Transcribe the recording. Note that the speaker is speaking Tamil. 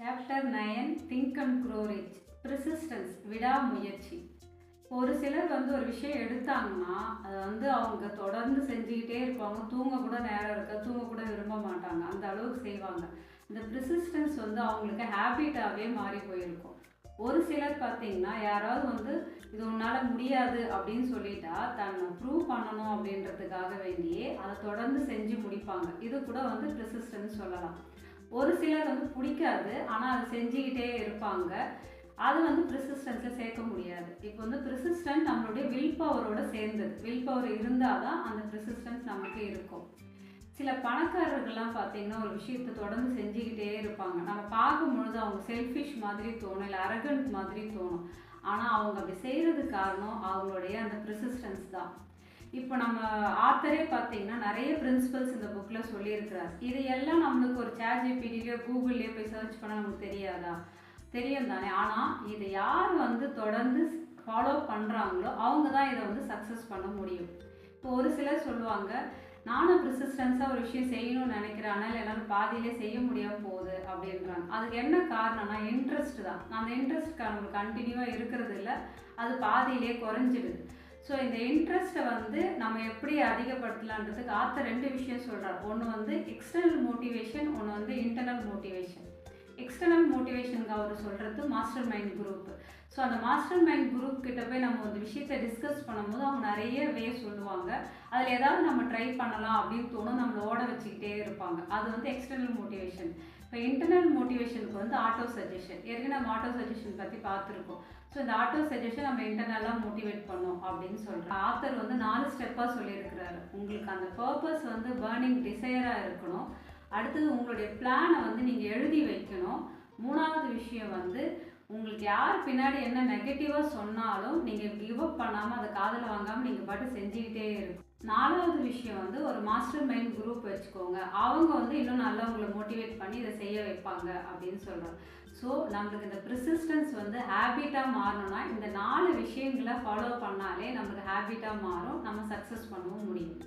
Chapter 9 think and grow rich. Persistence, விடாமுயற்சி. ஒரு சிலர் ஒரு விஷயம் எடுத்தாங்கன்னா அதை அவங்க தொடர்ந்து செஞ்சுக்கிட்டே இருப்பாங்க. தூங்க கூட நேரம் இருக்க, தூங்க கூட விரும்ப மாட்டாங்க, அந்த அளவுக்கு செய்வாங்க. இந்த ப்ரிசிஸ்டன்ஸ் அவங்களுக்கு ஹேபிட்டாகவே மாறி போயிருக்கும். ஒரு சிலர் பார்த்தீங்கன்னா யாராவது இது உன்னால் முடியாது அப்படின்னு சொல்லிட்டா தன்னை ப்ரூவ் பண்ணணும் அப்படின்றதுக்காக வேண்டியே அதை தொடர்ந்து செஞ்சு முடிப்பாங்க. இது கூட ப்ரிசிஸ்டன்ஸ் சொல்லலாம். ஒரு சிலர் பிடிக்காது, ஆனால் அதை செஞ்சுக்கிட்டே இருப்பாங்க. அது ப்ரிசிஸ்டன்ஸில் சேர்க்க முடியாது. இப்போ ப்ரிசிஸ்டன்ட் நம்மளுடைய வில் பவரோட சேர்ந்தது. வில் பவர் இருந்தால் தான் அந்த ப்ரிசிஸ்டன்ஸ் நமக்கு இருக்கும். சில பணக்காரர்கள்லாம் பார்த்தீங்கன்னா ஒரு விஷயத்தை தொடர்ந்து செஞ்சுக்கிட்டே இருப்பாங்க. நம்ம பார்க்கும்பொழுது அவங்க செல்ஃபிஷ் மாதிரி தோணும், இல்லை அரகண்ட் மாதிரி தோணும். ஆனால் அவங்க அப்படி செய்கிறதுக்கு காரணம் அவங்களுடைய அந்த ப்ரிசிஸ்டன்ஸ் தான். இப்போ நம்ம ஆத்தரே பார்த்தீங்கன்னா நிறைய பிரின்சிபல்ஸ் இந்த புக்கில் சொல்லியிருக்கிறார். இது எல்லாம் நம்மளுக்கு ஒரு ChatGPTலையோ கூகுள்லேயோ போய் சர்ச் பண்ணால் நமக்கு தெரியாதா? தெரியும் தானே. ஆனால் இதை யார் தொடர்ந்து ஃபாலோ பண்ணுறாங்களோ அவங்க தான் இதை சக்ஸஸ் பண்ண முடியும். இப்போ ஒரு சிலர் சொல்லுவாங்க, நானும் ப்ரிசிஸ்டன்ஸாக ஒரு விஷயம் செய்யணும்னு நினைக்கிறேன், ஆனால் என்னால் பாதியிலே செய்ய முடியாமல் போகுது அப்படின்றாங்க. அதுக்கு என்ன காரணம்னா இன்ட்ரெஸ்ட் தான். அந்த இன்ட்ரெஸ்ட் நம்மளுக்கு கண்டினியூவாக இருக்கிறது இல்லை, அது பாதியிலே குறைஞ்சிடுது. ஸோ இந்த இன்ட்ரெஸ்ட்டை நம்ம எப்படி அதிகப்படுத்தலான்றதுக்கு ஆத்தர் 2 விஷயம் சொல்கிறார். ஒன்று எக்ஸ்டர்னல் மோட்டிவேஷன், ஒன்று இன்டர்னல் மோட்டிவேஷன். எக்ஸ்டர்னல் மோட்டிவேஷனுக்கு அவர் சொல்கிறது மாஸ்டர் மைண்ட் குரூப். ஸோ அந்த மாஸ்டர் மைண்ட் குரூப் கிட்ட போய் நம்ம ஒரு விஷயத்தை டிஸ்கஸ் பண்ணும்போது அவங்க நிறைய சொல்லுவாங்க. அதில் ஏதாவது நம்ம ட்ரை பண்ணலாம் அப்படின்னு தோணும், நம்மளை ஓட வச்சுக்கிட்டே இருப்பாங்க. அது எக்ஸ்டர்னல் மோட்டிவேஷன். இப்போ இன்டர்னல் மோட்டிவேஷனுக்கு ஆட்டோ சஜஷன். ஏற்கனவே நம்ம ஆட்டோ சஜஷன் பற்றி பார்த்துருக்கோம். ஸோ இந்த ஆட்டோ சஜஷன் நம்ம இன்டர்னலாக மோட்டிவேட் பண்ணோம் அப்படின்னு சொல்கிறோம். ஆத்தர் 4 ஸ்டெப்பாக சொல்லியிருக்கிறாரு. உங்களுக்கு அந்த பர்பஸ் பர்னிங் டிசையராக இருக்கணும். அடுத்தது உங்களுடைய பிளானை நீங்கள் எழுதி வைக்கணும். 3வது விஷயம் உங்களுக்கு யார் பின்னாடி என்ன நெகட்டிவாக சொன்னாலும் நீங்கள் கிவ் அப் பண்ணாமல் அதை காதில் வாங்காமல் நீங்கள் பாட்டு செஞ்சுக்கிட்டே இருக்கும். 4வது விஷயம் ஒரு மாஸ்டர் மைண்ட் குரூப் வச்சுக்கோங்க. அவங்க இன்னும் நல்லா உங்களை மோட்டிவேட் பண்ணி இதை செய்ய வைப்பாங்க அப்படின்னு சொல்கிறோம். ஸோ நம்மளுக்கு இந்த ப்ரிசிஸ்டன்ஸ் ஹேபிட்டாக மாறணும்னா இந்த 4 விஷயங்களை ஃபாலோ பண்ணாலே நம்மளுக்கு ஹேபிட்டாக மாறும், நம்ம சக்ஸஸ் பண்ணவும் முடியும்.